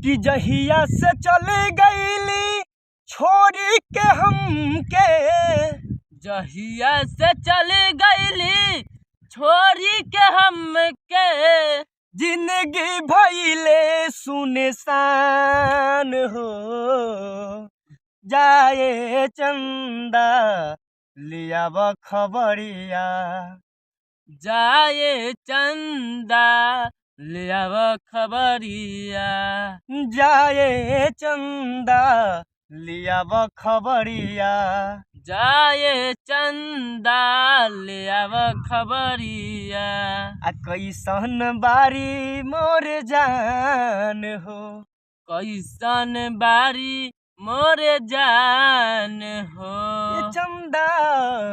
कि जहिया से चले गईली छोड़ी के हमके, जहिया से चली गईली छोड़ी के हमके, जिंदगी भइले सुनसान हो। जाए चंदा लियाव खबरिया, जाए चंदा लियाव खबरिया, जाए चंदा लियाव खबरिया, जाए चंदा लियाव खबरिया। आ कैसन बारी मोर जान हो, कैसन बारी मोरे जान हो। ये चंदा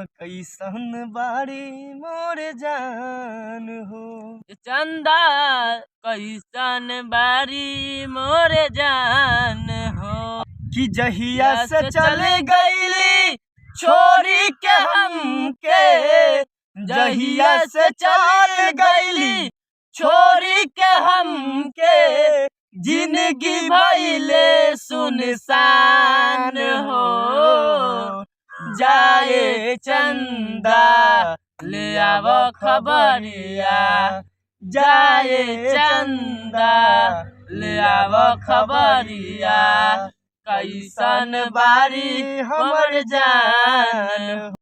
कैसन बारी मोर जान हो। चंदा कैसन बारी मोरे जान हो। कि जहिया से चले गईली छोड़ी के हमके, जहिया से चल गईली छोड़ी के हमके, जिंदगी भइले सुनसान हो। जाए चंदा लियाव खबरिया, जाए चंदा लियाव खबरिया। कैसन बारी हमर जान